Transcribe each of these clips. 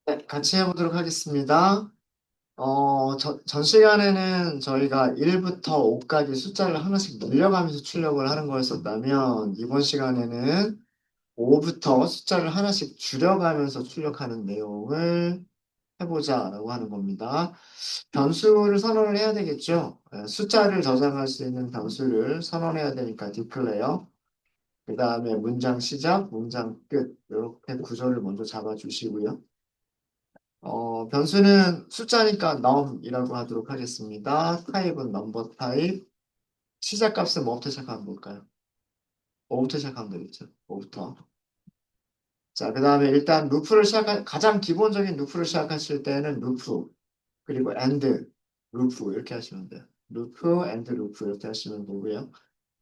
네, 같이 해보도록 하겠습니다. 전 시간에는 저희가 1부터 5까지 숫자를 하나씩 늘려가면서 출력을 하는 거였었다면, 이번 시간에는 5부터 숫자를 하나씩 줄여가면서 출력하는 내용을 해보자라고 하는 겁니다. 변수를 선언을 해야 되겠죠. 숫자를 저장할 수 있는 변수를 선언해야 되니까 declare. 그 다음에 문장 시작, 문장 끝. 이렇게 구조를 먼저 잡아주시고요. 변수는 숫자니까 num이라고 하도록 하겠습니다. 타입은 넘버 타입. 시작값은 뭐부터 시작하면 볼까요? 5부터 시작하면 되겠죠. 5부터. 자, 그 다음에 일단 가장 기본적인 루프를 시작하실 때는 루프, 그리고 and, 루프 이렇게 하시면 돼요. 루프, and 루프 이렇게 하시면 되고요.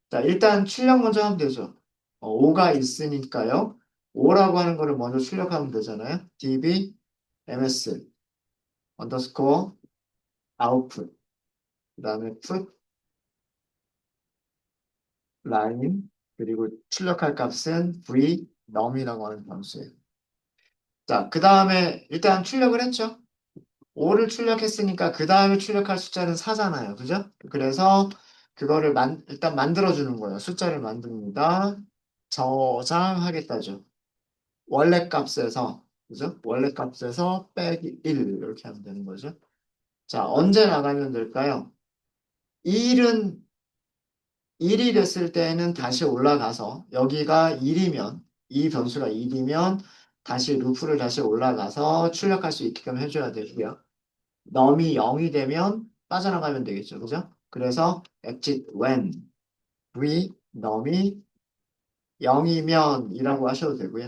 자, 일단 출력 먼저 하면 되죠. 5가 있으니까요. 5라고 하는 거를 먼저 출력하면 되잖아요. db, ms, 언더스코어, output. 그 다음에 put, line, 그리고 출력할 값은 v, num이라고 하는 변수예요. 자, 그 다음에 일단 출력을 했죠. 5를 출력했으니까 그 다음에 출력할 숫자는 4잖아요. 그죠? 그래서 그거를 일단 만들어주는 거예요. 숫자를 만듭니다. 저장하겠다죠. 원래 값에서, 그죠? 원래 값에서 빼기 1 이렇게 하면 되는 거죠. 자, 언제 나가면 될까요? 1은 1이 됐을 때는 다시 올라가서 여기가 1이면 이 변수가 1이면 다시 루프를 다시 올라가서 출력할 수 있게끔 해줘야 되고요. num이 0이 되면 빠져나가면 되겠죠. 그죠? 그래서 exit when v num이 0이면 이라고 하셔도 되고요.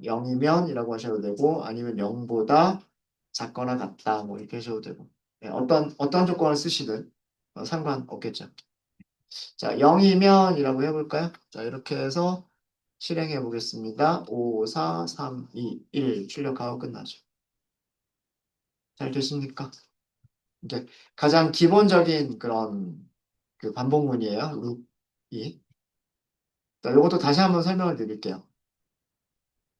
0이면 이라고 하셔도 되고 아니면 0보다 작거나 같다 뭐 이렇게 하셔도 되고 네, 어떤 조건을 쓰시든 상관없겠죠. 자, 0이면 이라고 해볼까요? 자, 이렇게 해서 실행해 보겠습니다. 5, 4, 3, 2, 1 출력하고 끝나죠. 잘 되십니까? 이게 가장 기본적인 그런 그 반복문이에요. 룩이. 자, 이것도 다시 한번 설명을 드릴게요.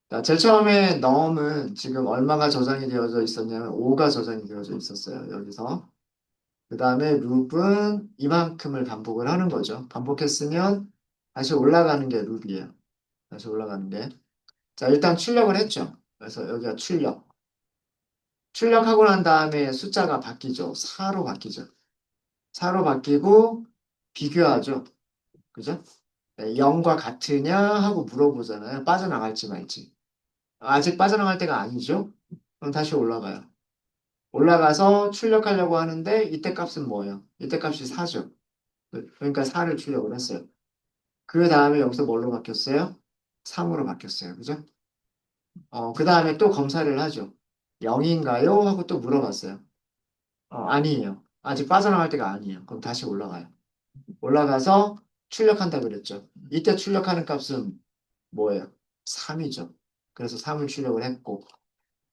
자, 제일 처음에 num은 지금 얼마가 저장이 되어져 있었냐면 5가 저장이 되어져 있었어요. 여기서. 그 다음에 룹은 이만큼을 반복을 하는 거죠. 반복했으면 다시 올라가는 게 룹이에요. 다시 올라가는 게. 자, 일단 출력을 했죠. 그래서 여기가 출력. 출력하고 난 다음에 숫자가 바뀌죠. 4로 바뀌죠. 4로 바뀌고 비교하죠. 그죠? 네, 0과 같으냐 하고 물어보잖아요. 빠져나갈지 말지. 아직 빠져나갈 때가 아니죠? 그럼 다시 올라가요. 올라가서 출력하려고 하는데 이때 값은 뭐예요? 이때 값이 4죠. 그러니까 4를 출력을 했어요. 그 다음에 여기서 뭘로 바뀌었어요? 3으로 바뀌었어요. 그죠? 그 다음에 또 검사를 하죠. 0인가요? 하고 또 물어봤어요. 아니에요. 아직 빠져나갈 때가 아니에요. 그럼 다시 올라가요. 올라가서 출력한다 그랬죠. 이때 출력하는 값은 뭐예요? 3이죠. 그래서 3을 출력을 했고,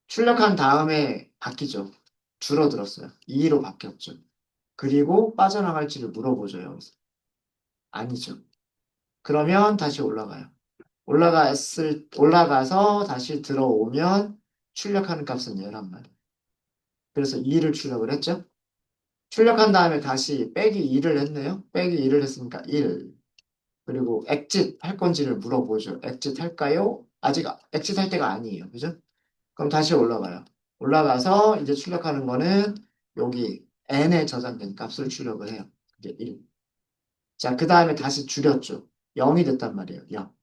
출력한 다음에 바뀌죠. 줄어들었어요. 2로 바뀌었죠. 그리고 빠져나갈지를 물어보죠, 여기서. 아니죠. 그러면 다시 올라가요. 올라가서 다시 들어오면 출력하는 값은 얘란 말이에요. 그래서 2를 출력을 했죠. 출력한 다음에 다시 빼기 2를 했네요. 빼기 2를 했으니까 1. 그리고 exit 할 건지를 물어보죠. exit 할까요? 아직 exit 할 때가 아니에요. 그죠? 그럼 다시 올라가요. 올라가서 이제 출력하는 거는 여기 n에 저장된 값을 출력을 해요. 이게 1. 자, 그 다음에 다시 줄였죠. 0이 됐단 말이에요. 0.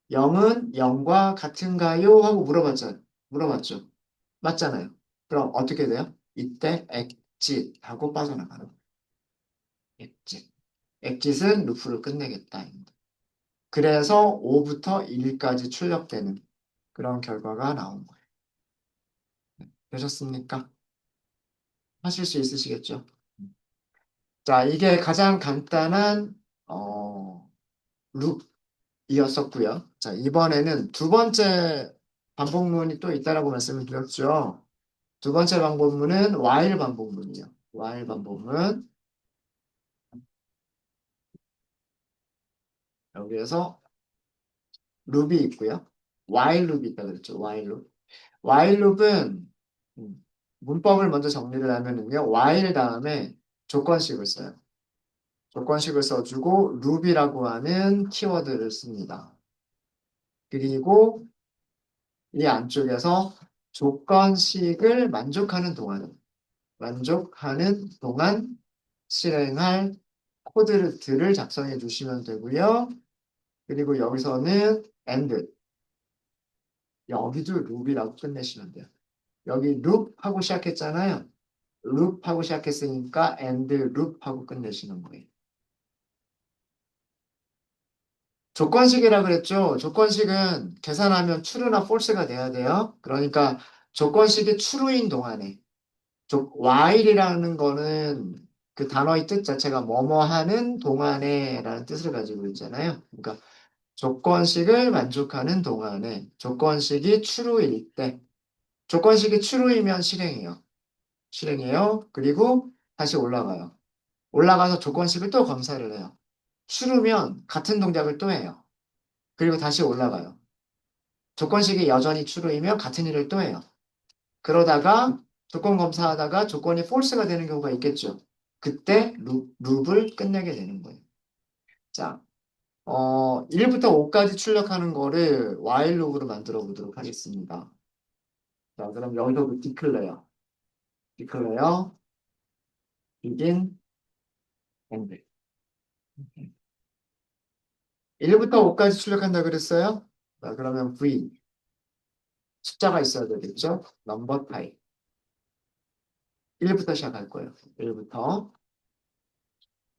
0은 0과 같은가요? 하고 물어봤죠. 맞잖아요. 그럼 어떻게 돼요? 이때 exit 하고 빠져나가는 거예요. exit. exit은 루프를 끝내겠다. 그래서 5부터 1까지 출력되는 그런 결과가 나온 거예요. 되셨습니까? 하실 수 있으시겠죠? 자, 이게 가장 간단한 룩이었었고요. 자, 이번에는 두 번째 반복문이 또 있다라고 말씀을 드렸죠. 두 번째 반복문은 while 반복문이에요. while 반복문. 여기에서 룩이 있고요. while 룩이 있다 그랬죠. while 룩. while loop은 문법을 먼저 정리를 하면은요. while 다음에 조건식을 써요. 조건식을 써주고 loop이라고 하는 키워드를 씁니다. 그리고 이 안쪽에서 조건식을 만족하는 동안 실행할 코드들을 작성해 주시면 되고요. 그리고 여기서는 and, 여기도 loop이라고 끝내시면 돼요. 여기 loop 하고 시작했잖아요. loop 하고 시작했으니까 and loop 하고 끝내시는 거예요. 조건식이라 그랬죠. 조건식은 계산하면 true나 false가 돼야 돼요. 그러니까 조건식이 true인 동안에 while이라는 거는 그 단어의 뜻 자체가 뭐뭐 하는 동안에라는 뜻을 가지고 있잖아요. 그러니까 조건식을 만족하는 동안에 조건식이 true일 때 조건식이 true이면 실행해요. 실행해요. 그리고 다시 올라가요. 올라가서 조건식을 또 검사를 해요. true면 같은 동작을 또 해요. 그리고 다시 올라가요. 조건식이 여전히 true이면 같은 일을 또 해요. 그러다가 조건 검사하다가 조건이 false가 되는 경우가 있겠죠. 그때 룹을 끝내게 되는 거예요. 자, 1부터 5까지 출력하는 거를 while loop으로 만들어 보도록 하겠습니다. 자, 그럼 여기서도 declare, begin, end. 1부터 5까지 출력한다 그랬어요? 자, 그러면 v, 숫자가 있어야 되겠죠? 넘버 타입. 1부터 시작할 거예요. 1부터.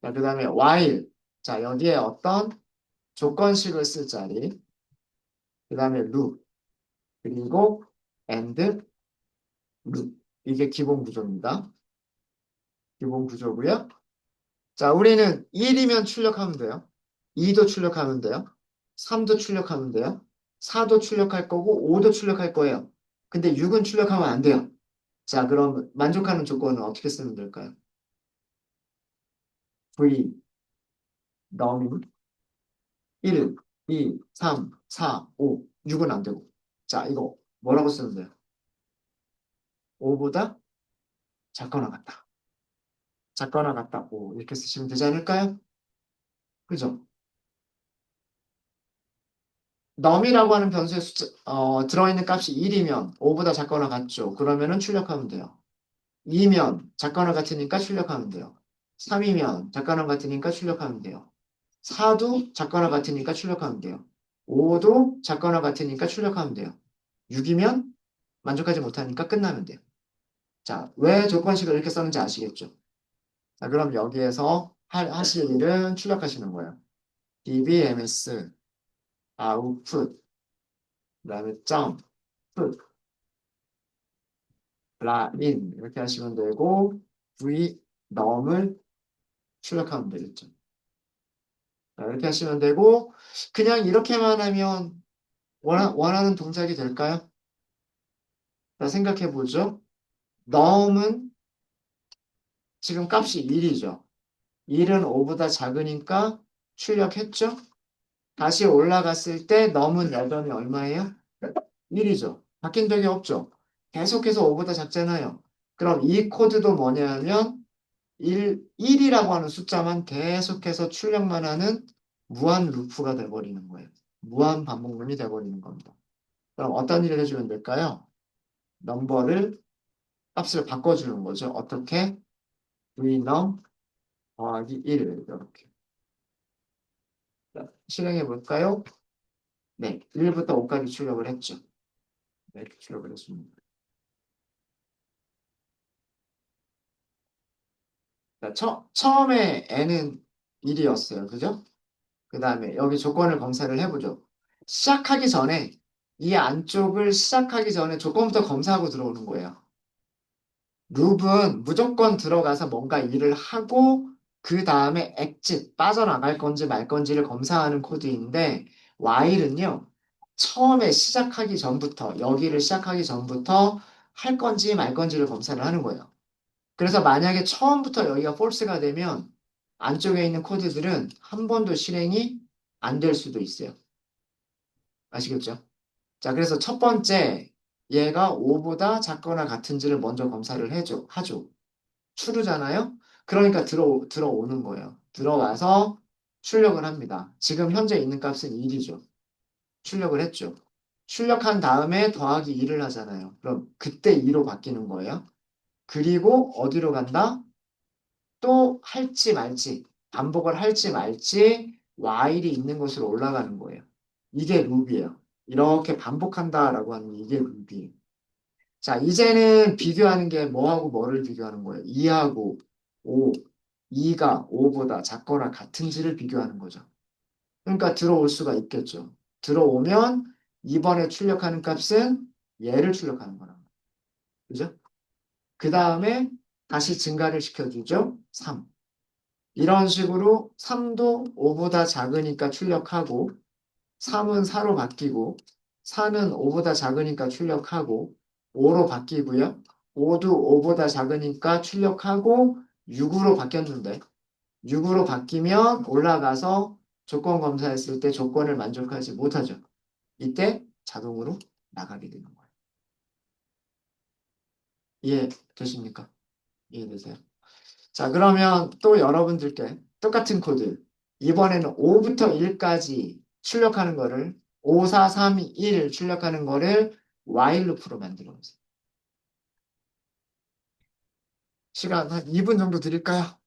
자, 그 다음에 while. 자, 여기에 어떤 조건식을 쓸 자리. 그 다음에 loop. 그리고 and loop. 이게 기본 구조입니다. 기본 구조고요. 자, 우리는 1이면 출력하면 돼요. 2도 출력하면 돼요. 3도 출력하면 돼요. 4도 출력할 거고 5도 출력할 거예요. 근데 6은 출력하면 안 돼요. 자, 그럼 만족하는 조건은 어떻게 쓰면 될까요? V, 너미 1, 2, 3, 4, 5, 6은 안 되고. 자, 이거 뭐라고 쓰면 돼요? 5보다 작거나 같다. 작거나 같다. 5 이렇게 쓰시면 되지 않을까요? 그죠? num이라고 하는 변수에 들어있는 값이 1이면 5보다 작거나 같죠. 그러면은 출력하면 돼요. 2면 작거나 같으니까 출력하면 돼요. 3이면 작거나 같으니까 출력하면 돼요. 4도 작거나 같으니까 출력하면 돼요. 5도 작거나 같으니까 출력하면 돼요. 6이면 만족하지 못하니까 끝나면 돼요. 자, 왜 조건식을 이렇게 썼는지 아시겠죠? 자, 그럼 여기에서 하실 일은 출력하시는 거예요. dbms output 그다음에 점 put 인 이렇게 하시면 되고 v num을 출력하면 되겠죠. 자, 이렇게 하시면 되고 그냥 이렇게만 하면 원하는 동작이 될까요? 자, 생각해 보죠. num은 지금 값이 1이죠. 1은 5보다 작으니까 출력했죠. 다시 올라갔을 때 num은 여전히 얼마예요? 1이죠. 바뀐 적이 없죠. 계속해서 5보다 작잖아요. 그럼 이 코드도 뭐냐면 1이라고 하는 숫자만 계속해서 출력만 하는 무한 루프가 돼버리는 거예요. 무한 반복문이 돼버리는 겁니다. 그럼 어떤 일을 해주면 될까요? 넘버를 값을 바꿔주는 거죠. 어떻게? vnum 더하기 1 이렇게. 자, 실행해 볼까요? 네, 1부터 5까지 출력을 했죠. 네, 출력을 했습니다. 자, 처음에 n은 1이었어요. 그죠? 그 다음에 여기 조건을 검사를 해보죠. 시작하기 전에 이 안쪽을 시작하기 전에 조건부터 검사하고 들어오는 거예요. 룹은 무조건 들어가서 뭔가 일을 하고 그 다음에 exit 빠져나갈 건지 말 건지를 검사하는 코드인데 while은요. 처음에 시작하기 전부터 여기를 시작하기 전부터 할 건지 말 건지를 검사를 하는 거예요. 그래서 만약에 처음부터 여기가 false가 되면 안쪽에 있는 코드들은 한 번도 실행이 안 될 수도 있어요. 아시겠죠? 자, 그래서 첫 번째 얘가 5보다 작거나 같은지를 먼저 검사를 하죠. 추르잖아요? 그러니까 들어오는 거예요. 들어와서 출력을 합니다. 지금 현재 있는 값은 1이죠. 출력을 했죠. 출력한 다음에 더하기 2를 하잖아요. 그럼 그때 2로 바뀌는 거예요. 그리고 어디로 간다? 또 할지 말지, 반복을 할지 말지 while이 있는 곳으로 올라가는 거예요. 이게 룹이에요. 이렇게 반복한다라고 하는 게 이게 룹이에요. 자, 이제는 비교하는 게 뭐하고 뭐를 비교하는 거예요? 2하고 5, 2가 5보다 작거나 같은지를 비교하는 거죠. 그러니까 들어올 수가 있겠죠. 들어오면 이번에 출력하는 값은 얘를 출력하는 거란 말이에요. 그죠? 그 다음에 다시 증가를 시켜주죠. 3. 이런 식으로 3도 5보다 작으니까 출력하고 3은 4로 바뀌고 4는 5보다 작으니까 출력하고 5로 바뀌고요. 5도 5보다 작으니까 출력하고 6으로 바뀌었는데 6으로 바뀌면 올라가서 조건 검사했을 때 조건을 만족하지 못하죠. 이때 자동으로 나가게 되는 거예요. 이해되십니까? 이해되세요? 자, 그러면 또 여러분들께 똑같은 코드. 이번에는 5부터 1까지 출력하는 거를 5, 4, 3, 2, 1 출력하는 거를 while loop로 만들어 보세요. 시간 한 2분 정도 드릴까요?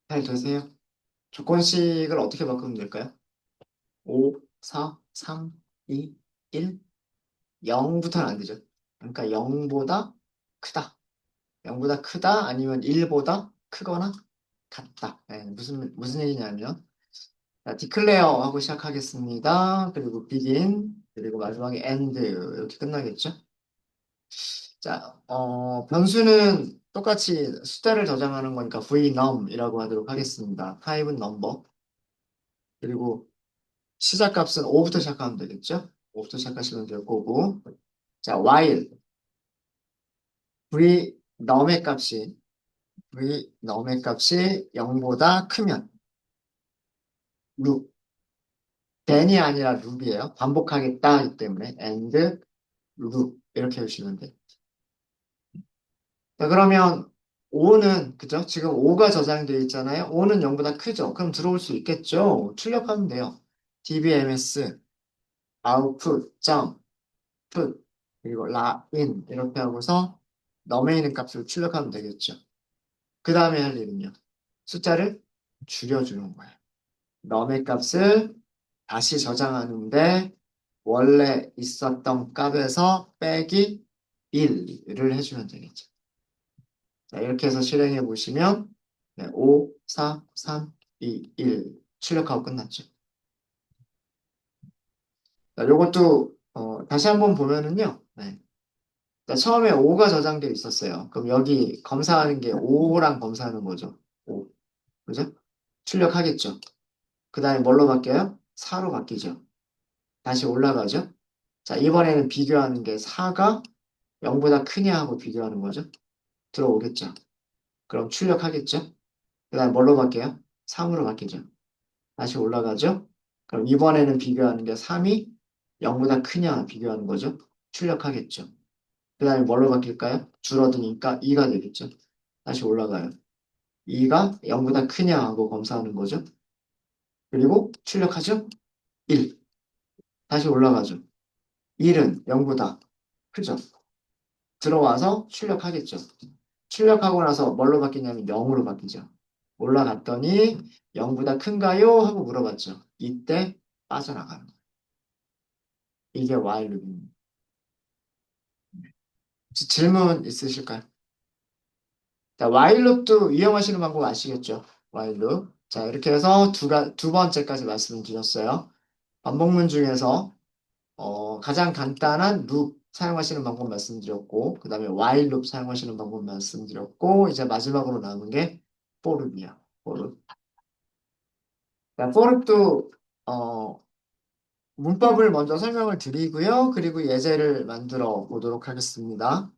잘 되세요? 조건식을 어떻게 바꾸면 될까요? 5, 4, 3, 2, 1, 0부터는 안 되죠. 그러니까 0보다 크다. 0보다 크다 아니면 1보다 크거나 같다. 네, 무슨 얘기냐면 자, declare 하고 시작하겠습니다. 그리고 begin, 그리고 마지막에 end 이렇게 끝나겠죠? 자, 변수는 똑같이 숫자를 저장하는 거니까 vnum이라고 하도록 하겠습니다. 타입은 number. 그리고 시작값은 5부터 시작하면 되겠죠? 5부터 시작하시면 될 거고. 자, while vnum의 값이 0보다 크면 loop, then이 아니라 loop이에요. 반복하겠다 하기 때문에 and loop 이렇게 해주시면 돼요. 자, 그러면 5는, 그죠? 지금 5가 저장되어 있잖아요. 5는 0보다 크죠? 그럼 들어올 수 있겠죠? 출력하면 돼요. dbms, output, put, 그리고 line, 이렇게 하고서 넘에 있는 값을 출력하면 되겠죠. 그 다음에 할 일은요. 숫자를 줄여주는 거예요. 넘의 값을 다시 저장하는데 원래 있었던 값에서 빼기 1을 해주면 되겠죠. 자, 이렇게 해서 실행해 보시면 네, 5, 4, 3, 2, 1 출력하고 끝났죠. 자, 요것도 다시 한번 보면은요. 네. 자, 처음에 5가 저장되어 있었어요. 그럼 여기 검사하는 게 5랑 검사하는 거죠. 5. 그죠? 출력하겠죠. 그 다음에 뭘로 바뀌어요? 4로 바뀌죠. 다시 올라가죠. 자, 이번에는 비교하는 게 4가 0보다 크냐 하고 비교하는 거죠. 들어오겠죠. 그럼 출력하겠죠. 그 다음에 뭘로 바뀌어요? 3으로 바뀌죠. 다시 올라가죠. 그럼 이번에는 비교하는 게 3이 0보다 크냐 비교하는 거죠. 출력하겠죠. 그 다음에 뭘로 바뀔까요? 줄어드니까 2가 되겠죠. 다시 올라가요. 2가 0보다 크냐 하고 검사하는 거죠. 그리고 출력하죠. 1. 다시 올라가죠. 1은 0보다 크죠. 들어와서 출력하겠죠. 출력하고 나서 뭘로 바뀌냐면 0으로 바뀌죠. 올라갔더니 0보다 큰가요? 하고 물어봤죠. 이때 빠져나가는 거예요. 이게 while loop입니다. 질문 있으실까요? 자, while loop도 이용하시는 방법 아시겠죠? while loop. 자, 이렇게 해서 두 번째까지 말씀드렸어요. 반복문 중에서 가장 간단한 loop 사용하시는 방법 말씀드렸고, 그 다음에 while loop 사용하시는 방법 말씀드렸고, 이제 마지막으로 남은 게 for loop이야. for loop. 자, for loop도 문법을 먼저 설명을 드리고요. 그리고 예제를 만들어 보도록 하겠습니다.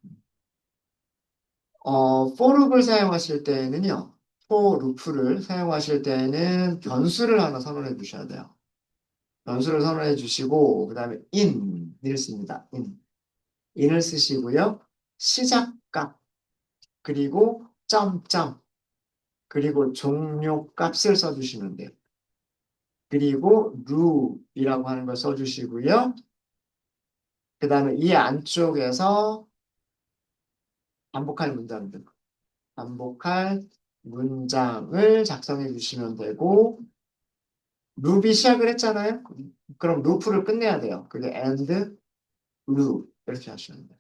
for loop을 사용하실 때에는요. for loop를 사용하실 때에는 변수를 하나 선언해 주셔야 돼요. 변수를 선언해 주시고 그 다음에 in을 씁니다. in을 쓰시고요. 시작값 그리고 점점 그리고 종료 값을 써주시면 돼요. 그리고 loop이라고 하는 걸 써주시고요. 그 다음에 이 안쪽에서 반복할 문장들 반복할 문장을 작성해 주시면 되고 루비 시작을 했잖아요. 그럼 루프를 끝내야 돼요. 그게 and loop 이렇게 하시면 돼요.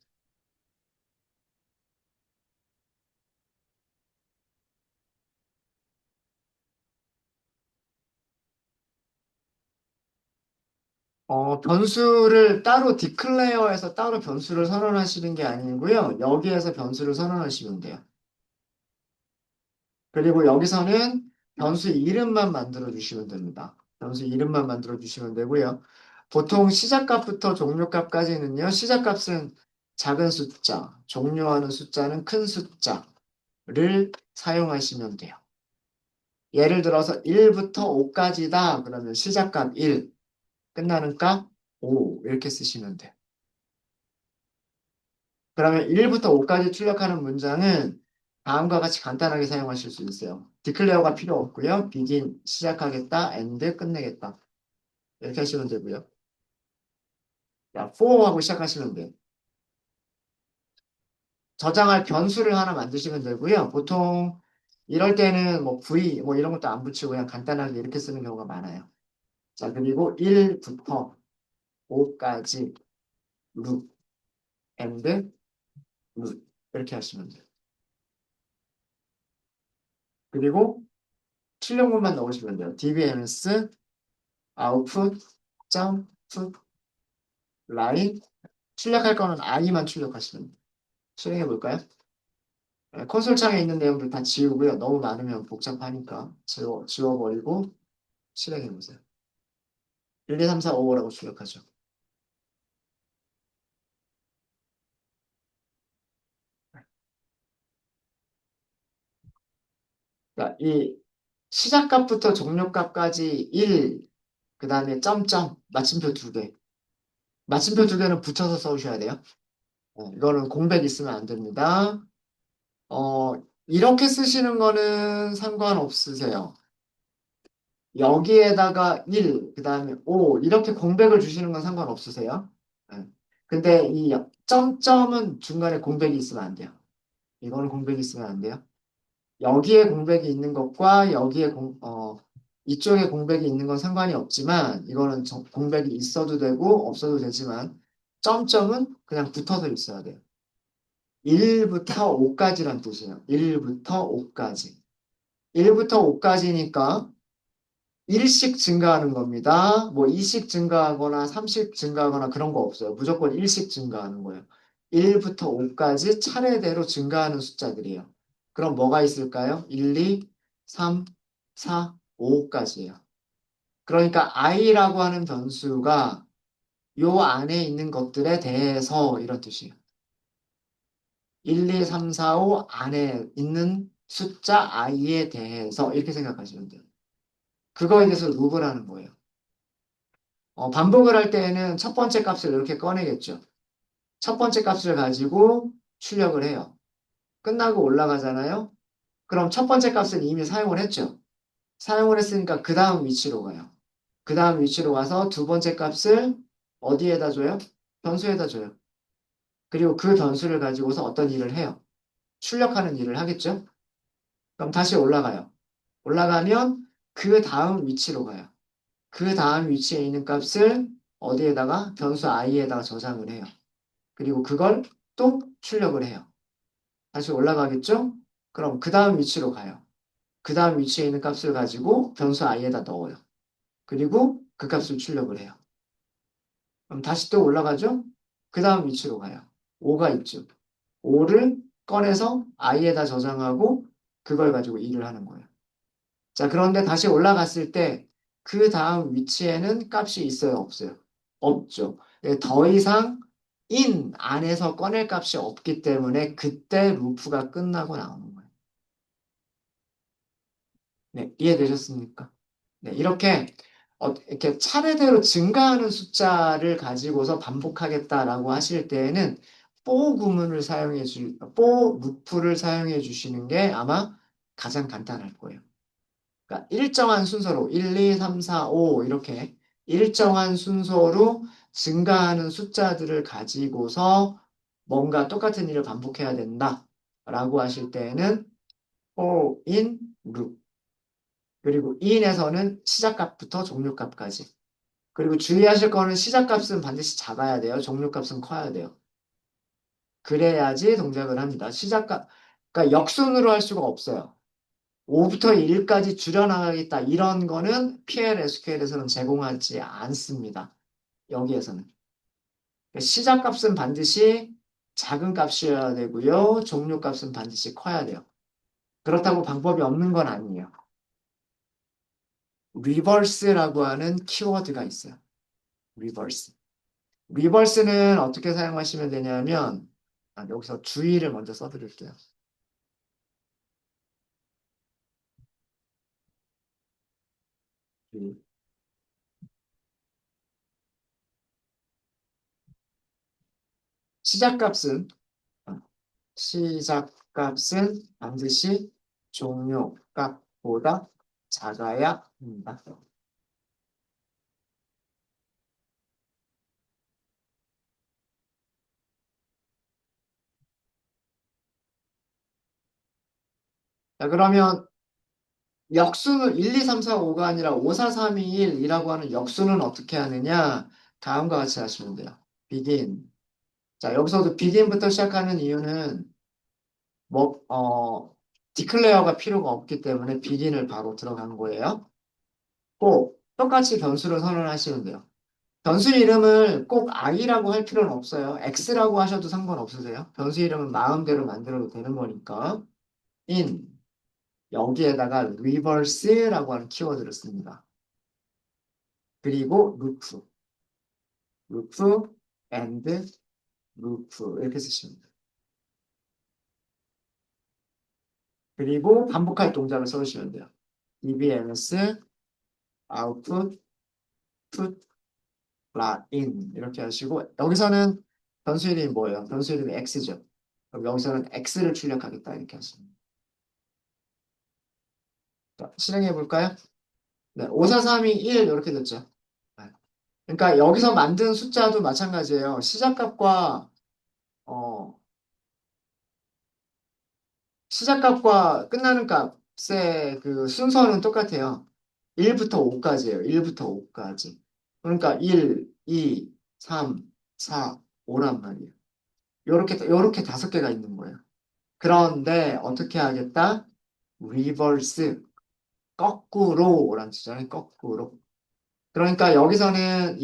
변수를 따로 디클레어해서 따로 변수를 선언하시는 게 아니고요. 여기에서 변수를 선언하시면 돼요. 그리고 여기서는 변수 이름만 만들어 주시면 됩니다. 변수 이름만 만들어 주시면 되고요. 보통 시작값부터 종료값까지는요. 시작값은 작은 숫자, 종료하는 숫자는 큰 숫자를 사용하시면 돼요. 예를 들어서 1부터 5까지다. 그러면 시작값 1, 끝나는 값 5 이렇게 쓰시면 돼요. 그러면 1부터 5까지 출력하는 문장은 다음과 같이 간단하게 사용하실 수 있어요. 디클레어가 필요 없고요. begin 시작하겠다, end 끝내겠다. 이렇게 하시면 되고요. 자, for 하고 시작하시면 돼요. 저장할 변수를 하나 만드시면 되고요. 보통 이럴 때는 뭐 v 뭐 이런 것도 안 붙이고 그냥 간단하게 이렇게 쓰는 경우가 많아요. 자, 그리고 1부터 5까지 loop, and loop 이렇게 하시면 돼요. 그리고 출력문만 넣으시면 돼요. dbms output 점 put line 출력할 거는 i만 출력하시면 돼요. 실행해 볼까요? 네, 콘솔 창에 있는 내용들 다 지우고요. 너무 많으면 복잡하니까 지워버리고 실행해 보세요. 1, 2, 3, 4, 5라고 출력하죠. 그러니까 이 시작값부터 종료값까지 1, 그 다음에 점점, 마침표 2개. 마침표 2개는 붙여서 써주셔야 돼요. 이거는 공백 있으면 안 됩니다. 이렇게 쓰시는 거는 상관없으세요. 여기에다가 1, 그 다음에 5, 이렇게 공백을 주시는 건 상관없으세요. 네. 근데 이 점점은 중간에 공백이 있으면 안 돼요. 이거는 공백이 있으면 안 돼요. 여기에 공백이 있는 것과 이쪽에 공백이 있는 건 상관이 없지만 이거는 공백이 있어도 되고 없어도 되지만 점점은 그냥 붙어서 있어야 돼요. 1부터 5까지란 뜻이에요. 1부터 5까지. 1부터 5까지니까 1씩 증가하는 겁니다. 뭐 2씩 증가하거나 3씩 증가하거나 그런 거 없어요. 무조건 1씩 증가하는 거예요. 1부터 5까지 차례대로 증가하는 숫자들이에요. 그럼 뭐가 있을까요? 1, 2, 3, 4, 5까지예요. 그러니까 i라고 하는 변수가 요 안에 있는 것들에 대해서 이런 뜻이에요. 1, 2, 3, 4, 5 안에 있는 숫자 i에 대해서 이렇게 생각하시면 돼요. 그거에 대해서 루브를 하는 거예요. 반복을 할 때에는 첫 번째 값을 이렇게 꺼내겠죠. 첫 번째 값을 가지고 출력을 해요. 끝나고 올라가잖아요. 그럼 첫 번째 값은 이미 사용을 했죠. 사용을 했으니까 그 다음 위치로 가요. 그 다음 위치로 가서 두 번째 값을 어디에다 줘요? 변수에다 줘요. 그리고 그 변수를 가지고서 어떤 일을 해요? 출력하는 일을 하겠죠? 그럼 다시 올라가요. 올라가면 그 다음 위치로 가요. 그 다음 위치에 있는 값을 어디에다가? 변수 i에다가 저장을 해요. 그리고 그걸 또 출력을 해요. 다시 올라가겠죠? 그럼 그 다음 위치로 가요. 그 다음 위치에 있는 값을 가지고 변수 i에다 넣어요. 그리고 그 값을 출력을 해요. 그럼 다시 또 올라가죠? 그 다음 위치로 가요. 5가 있죠. 5를 꺼내서 i에다 저장하고 그걸 가지고 일을 하는 거예요. 자, 그런데 다시 올라갔을 때 그 다음 위치에는 값이 있어요, 없어요? 없죠. 더 이상 in 안에서 꺼낼 값이 없기 때문에 그때 루프가 끝나고 나오는 거예요. 네, 이해되셨습니까? 네, 이렇게 차례대로 증가하는 숫자를 가지고서 반복하겠다라고 하실 때에는 for 루프를 사용해 주시는 게 아마 가장 간단할 거예요. 그러니까 일정한 순서로 1, 2, 3, 4, 5 이렇게 일정한 순서로 증가하는 숫자들을 가지고서 뭔가 똑같은 일을 반복해야 된다라고 하실 때에는 for in loop 그리고 in에서는 시작값부터 종료값까지 그리고 주의하실 거는 시작값은 반드시 작아야 돼요. 종료값은 커야 돼요. 그래야지 동작을 합니다. 그러니까 역순으로 할 수가 없어요. 5부터 1까지 줄여나가겠다. 이런 거는 PL/SQL에서는 제공하지 않습니다. 여기에서는. 그러니까 시작값은 반드시 작은 값이어야 되고요. 종료값은 반드시 커야 돼요. 그렇다고 방법이 없는 건 아니에요. 리버스라고 하는 키워드가 있어요. 리버스. 리버스는 어떻게 사용하시면 되냐면 여기서 주의를 먼저 써드릴게요. 이 시작값은 시작값은 반드시 종료값보다 작아야 합니다. 자, 그러면 역수는 1, 2, 3, 4, 5가 아니라 5, 4, 3, 2, 1이라고 하는 역수는 어떻게 하느냐? 다음과 같이 하시면 돼요. begin. 자, 여기서도 begin부터 시작하는 이유는 뭐, declare가 필요가 없기 때문에 begin을 바로 들어간 거예요. 꼭 똑같이 변수를 선언하시면 돼요. 변수 이름을 꼭 i라고 할 필요는 없어요. x라고 하셔도 상관없으세요. 변수 이름은 마음대로 만들어도 되는 거니까. in 여기에다가 reverse라고 하는 키워드를 씁니다. 그리고 loop and loop 이렇게 쓰시면 돼요. 그리고 반복할 동작을 써주시면 돼요. dbms output put in 이렇게 하시고 여기서는 변수 이름이 뭐예요? 변수 이름이 x죠. 그럼 여기서는 x를 출력하겠다 이렇게 하시면 돼요. 자, 실행해 볼까요? 네, 5, 4, 3, 2, 1 이렇게 됐죠. 네. 그러니까 여기서 만든 숫자도 마찬가지예요. 시작값과 끝나는 값의 그 순서는 똑같아요. 1부터 5까지예요. 1부터 5까지. 그러니까 1, 2, 3, 4, 5란 말이에요. 요렇게 다섯 개가 있는 거예요. 그런데 어떻게 하겠다? 리버스, 거꾸로란 뜻이잖아요. 거꾸로. 그러니까 여기서는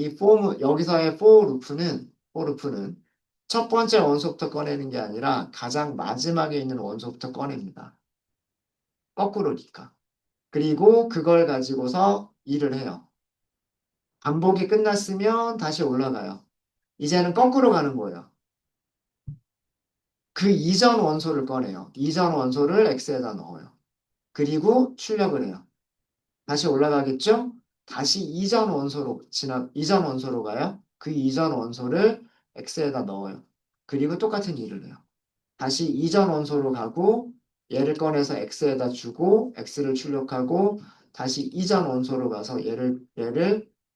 여기서의 for 루프는 첫 번째 원소부터 꺼내는 게 아니라 가장 마지막에 있는 원소부터 꺼냅니다. 거꾸로니까. 그리고 그걸 가지고서 일을 해요. 반복이 끝났으면 다시 올라가요. 이제는 거꾸로 가는 거예요. 그 이전 원소를 꺼내요. 이전 원소를 X에다 넣어요. 그리고 출력을 해요. 다시 올라가겠죠? 다시 이전 원소로 가요. 그 이전 원소를 X에다 넣어요. 그리고 똑같은 일을 해요. 다시 이전 원소로 가고 얘를 꺼내서 X에다 주고 X를 출력하고 다시 이전 원소로 가서 얘를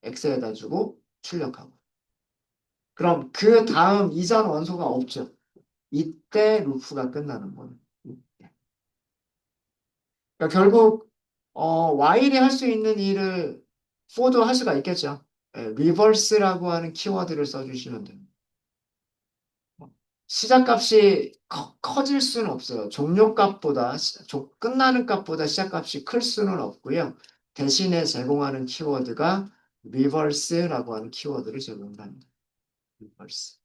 X에다 주고 출력하고. 그럼 그 다음 이전 원소가 없죠. 이때 루프가 끝나는 거예요. 그러니까 결국 while이 할 수 있는 일을 for도 할 수가 있겠죠. reverse라고 하는 키워드를 써주시면 됩니다. 시작값이 커질 수는 없어요. 종료값보다 끝나는 값보다 시작값이 클 수는 없고요. 대신에 제공하는 키워드가 reverse라고 하는 키워드를 제공합니다. reverse.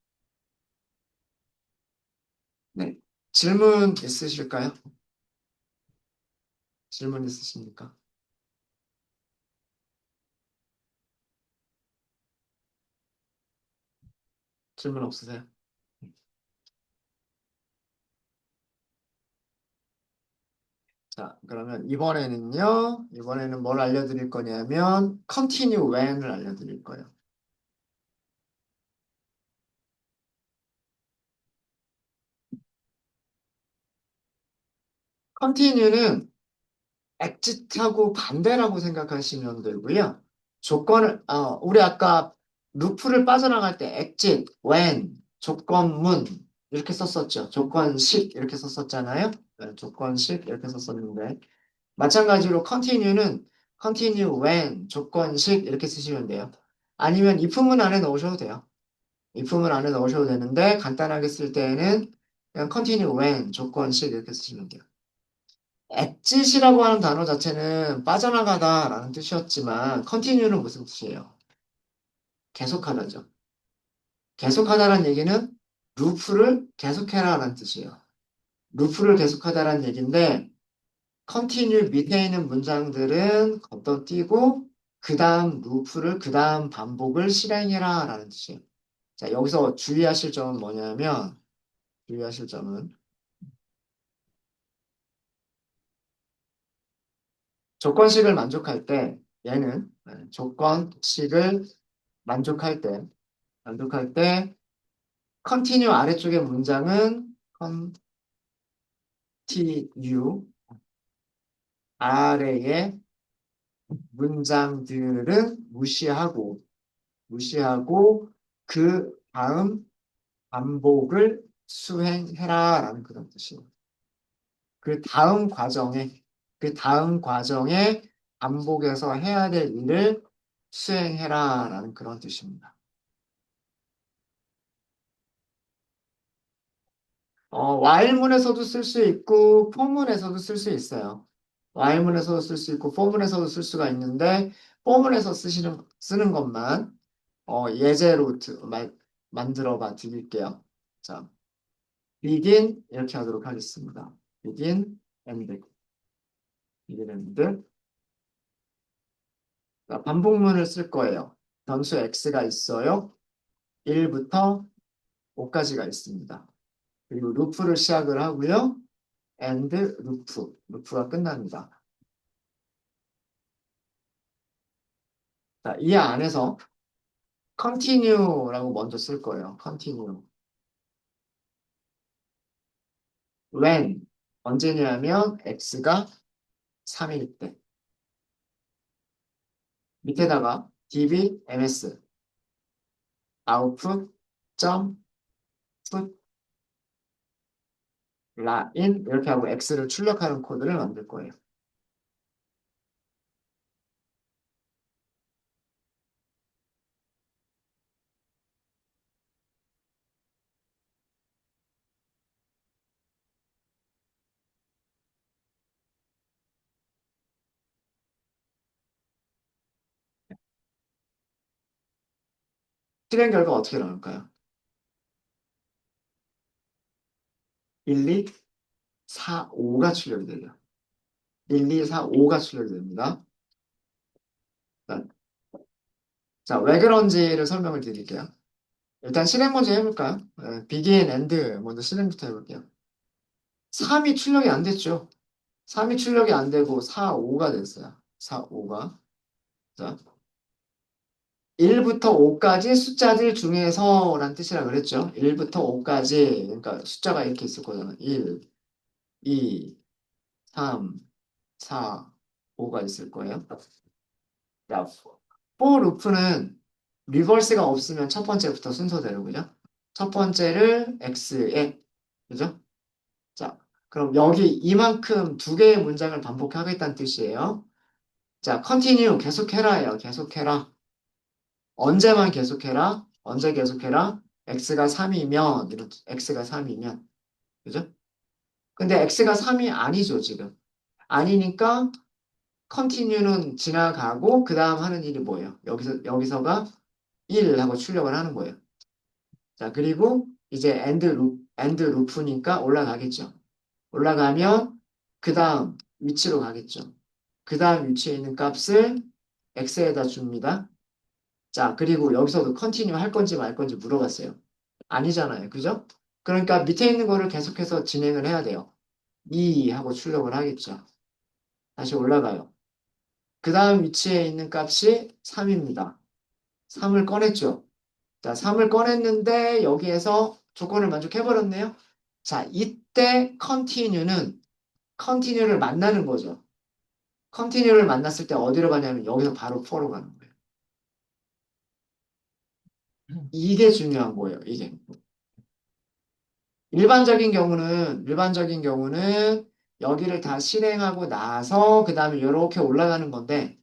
네. 질문 있으실까요? 질문 있으십니까? 질문 없으세요? 자, 그러면 이번에는 뭘 알려드릴 거냐면, continue when을 알려드릴 거예요. continue는 exit하고 반대라고 생각하시면 되고요. 우리 아까 루프를 빠져나갈 때 exit, when, 조건문, 이렇게 썼었죠. 조건식, 이렇게 썼었잖아요. 네, 조건식, 이렇게 썼었는데, 마찬가지로 continue는 continue when, 조건식, 이렇게 쓰시면 돼요. 아니면 if문 안에 넣으셔도 돼요. if문 안에 넣으셔도 되는데 간단하게 쓸 때에는 그냥 continue when 조건식 이렇게 쓰시면 돼요. exit이라고 하는 단어 자체는 빠져나가다라는 뜻이었지만 continue는 무슨 뜻이에요? 계속하다죠. 계속하다라는 얘기는 루프를 계속해라라는 뜻이에요. 루프를 계속하다라는 얘기인데 continue 밑에 있는 문장들은 건너뛰고 그 다음 루프를 그 다음 반복을 실행해라라는 뜻이에요. 자, 여기서 주의하실 점은 조건식을 만족할 때 얘는 조건식을 만족할 때 만족할 때 continue 아래쪽의 문장은 continue 아래의 문장들은 무시하고 그 다음 반복을 수행해라라는 그런 뜻이에요. 그 다음 과정에 그 다음 과정에 반복해서 해야 될 일을 수행해라라는 그런 뜻입니다. while문에서도 쓸 수 있고 for문에서도 쓸 수 있어요. while문에서도 쓸 수 있고 for문에서도 쓸 수가 있는데 for문에서 쓰는 것만 예제로 만들어 봐 드릴게요. 자, begin 이렇게 하도록 하겠습니다. begin and begin and 자, 반복문을 쓸 거예요. 변수 x가 있어요. 1부터 5까지가 있습니다. 그리고 루프를 시작을 하고요. and 루프가 끝납니다. 자, 이 안에서 continue라고 먼저 쓸 거예요. continue. when 언제냐면 x가 3일 때. 밑에다가 db ms output 점 put 라인 이렇게 하고 x를 출력하는 코드를 만들 거예요. 실행 결과 어떻게 나올까요? 1, 2, 4, 5가 출력이 돼요. 1, 2, 4, 5가 출력이 됩니다. 자, 자, 왜 그런지를 설명을 드릴게요. 일단 실행 먼저 해볼까요? begin, end 먼저 실행부터 해볼게요. 3이 출력이 안 됐죠. 3이 출력이 안 되고 4, 5가 됐어요. 4, 5가. 자, 1부터 5까지 숫자들 중에서 라는 뜻이라 그랬죠. 1부터 5까지 그러니까 숫자가 이렇게 있을 거잖아. 1, 2, 3, 4, 5가 있을 거예요. 자, for 루프는 리버스가 없으면 첫 번째부터 순서대로 그죠? 첫 번째를 x에 그죠? 자, 그럼 여기 이만큼 두 개의 문장을 반복하겠다는 뜻이에요. 자, continue 계속해라예요. 계속해라. 언제만 계속해라? 언제 계속해라? x가 3이면 이렇게 x가 3이면 그죠? 근데 x가 3이 아니죠, 지금. 아니니까 continue는 지나가고 그다음 하는 일이 뭐예요? 여기서가 1 하고 출력을 하는 거예요. 자, 그리고 이제 end 루프니까 올라가겠죠. 올라가면 그 다음 위치로 가겠죠. 그 다음 위치에 있는 값을 x에다 줍니다. 자, 그리고 여기서도 컨티뉴 할 건지 말 건지 물어봤어요. 아니잖아요. 그죠? 그러니까 밑에 있는 거를 계속해서 진행을 해야 돼요. 2 하고 출력을 하겠죠. 다시 올라가요. 그 다음 위치에 있는 값이 3입니다. 3을 꺼냈죠. 자, 3을 꺼냈는데 여기에서 조건을 만족해버렸네요. 자, 이때 컨티뉴를 만나는 거죠. 컨티뉴를 만났을 때 어디로 가냐면 여기서 바로 for로 가는 거예요. 이게 중요한 거예요. 이게. 일반적인 경우는 여기를 다 실행하고 나서 그 다음에 이렇게 올라가는 건데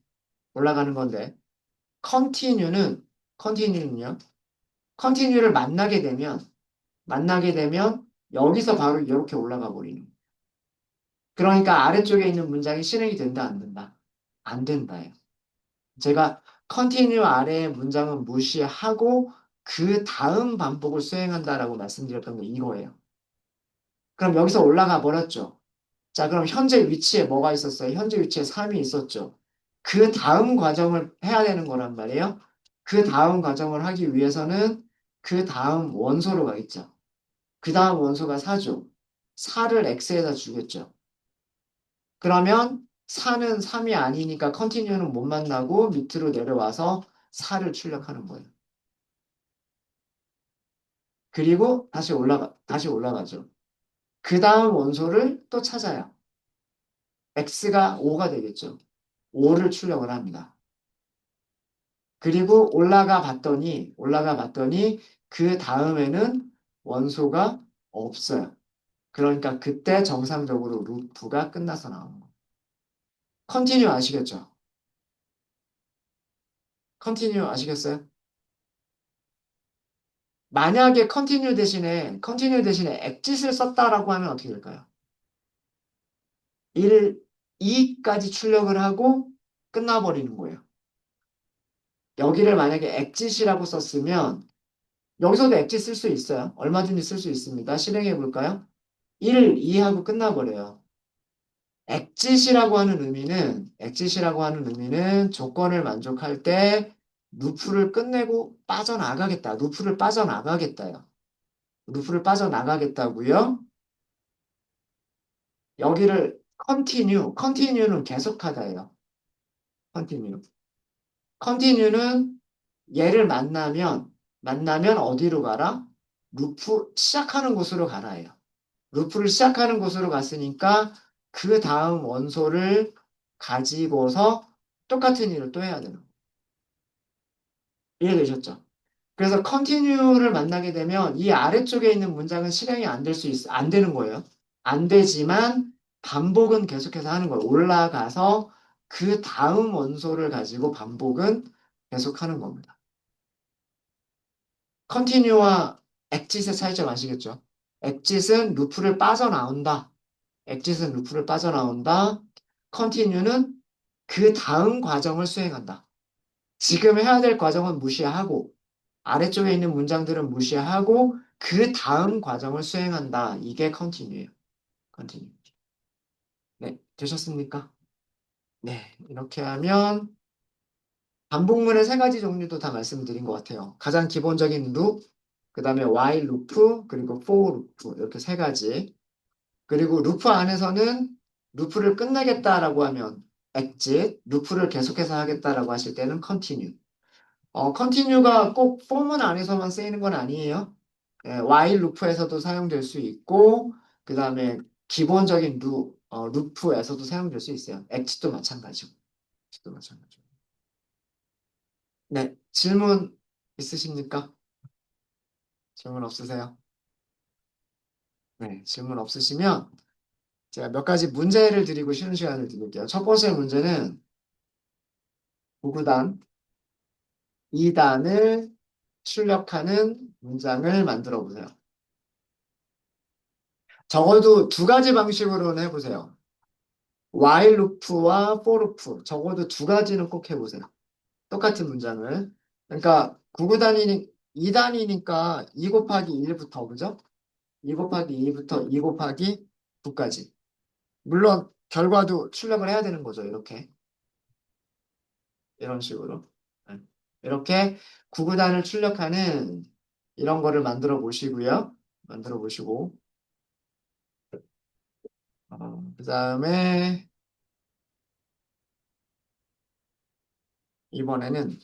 컨티뉴는 컨티뉴는요. 컨티뉴를 만나게 되면 여기서 바로 이렇게 올라가 버리는 거예요. 그러니까 아래쪽에 있는 문장이 실행이 된다 안 된다? 안 된다예요. 제가 컨티뉴 아래의 문장은 무시하고 그 다음 반복을 수행한다라고 말씀드렸던 게 이거예요. 그럼 여기서 올라가 버렸죠. 자, 그럼 현재 위치에 뭐가 있었어요? 현재 위치에 3이 있었죠. 그 다음 과정을 해야 되는 거란 말이에요. 그 다음 과정을 하기 위해서는 그 다음 원소로 가겠죠. 그 다음 원소가 4죠. 4를 x에다 주겠죠. 그러면 4는 3이 아니니까 컨티뉴는 못 만나고 밑으로 내려와서 4를 출력하는 거예요. 그리고 다시 올라가죠. 그 다음 원소를 또 찾아요. x가 5가 되겠죠. 5를 출력을 합니다. 그리고 올라가 봤더니 그 다음에는 원소가 없어요. 그러니까 그때 정상적으로 루프가 끝나서 나오는 거예요. 컨티뉴 아시겠죠? 컨티뉴 아시겠어요? 만약에 컨티뉴 대신에 엑짓을 썼다라고 하면 어떻게 될까요? 1, 2까지 출력을 하고 끝나버리는 거예요. 여기를 만약에 엑짓이라고 썼으면 여기서도 엑짓 쓸 수 있어요. 얼마든지 쓸 수 있습니다. 실행해 볼까요? 1, 2 하고 끝나버려요. 엑짓이라고 하는 의미는 조건을 만족할 때 루프를 끝내고 빠져나가겠다. 루프를 빠져나가겠다고요. 여기를 컨티뉴는 계속하다예요. 컨티뉴. 컨티뉴는 얘를 만나면 어디로 가라? 루프 시작하는 곳으로 가라예요. 루프를 시작하는 곳으로 갔으니까 그 다음 원소를 가지고서 똑같은 일을 또 해야 되는 거예요. 이해되셨죠? 그래서 컨티뉴를 만나게 되면 이 아래쪽에 있는 문장은 실행이 안 되는 거예요. 안 되지만 반복은 계속해서 하는 거예요. 올라가서 그 다음 원소를 가지고 반복은 계속하는 겁니다. 컨티뉴와 엑짓의 차이점 아시겠죠? 엑짓은 루프를 빠져나온다. 엑짓은 루프를 빠져나온다. 컨티뉴는 그 다음 과정을 수행한다. 지금 해야 될 과정은 무시하고 아래쪽에 있는 문장들은 무시하고 그 다음 과정을 수행한다. 이게 컨티뉴예요. 컨티뉴. 네, 되셨습니까? 네, 이렇게 하면 반복문의 세 가지 종류도 다 말씀드린 것 같아요. 가장 기본적인 loop, 그 다음에 while loop, 그리고 for loop 이렇게 세 가지. 그리고 루프 안에서는 루프를 끝내겠다라고 하면 exit, 루프를 계속해서 하겠다라고 하실 때는 continue. continue가 꼭 for문 안에서만 쓰이는 건 아니에요. 예, while 루프에서도 사용될 수 있고, 그 다음에 기본적인 루프에서도 사용될 수 있어요. exit도 마찬가지고. exit도 마찬가지고. 네, 질문 있으십니까? 질문 없으세요? 네, 질문 없으시면 제가 몇 가지 문제를 드리고 쉬는 시간을 드릴게요. 첫 번째 문제는 구구단 2단을 출력하는 문장을 만들어 보세요. 적어도 두 가지 방식으로는 해보세요. while loop와 for loop 적어도 두 가지는 꼭 해보세요. 똑같은 문장을. 그러니까 9구단이니 2단이니까 2 곱하기 1부터 그죠? 2 곱하기 2부터 2 곱하기 9까지. 물론 결과도 출력을 해야 되는 거죠. 이렇게. 이런 식으로. 네. 이렇게 9구단을 출력하는 이런 거를 만들어 보시고요. 만들어 보시고 그 다음에 이번에는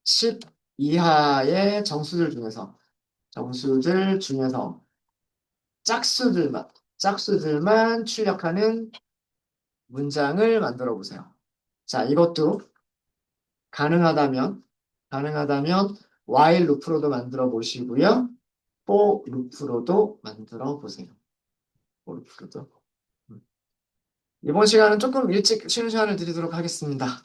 10 이하의 정수들 중에서 짝수들만 출력하는 문장을 만들어 보세요. 자, 이것도 가능하다면 while 루프로도 만들어 보시고요. for 루프로도 만들어 보세요. for 루프로도. 이번 시간은 조금 일찍 쉬는 시간을 드리도록 하겠습니다.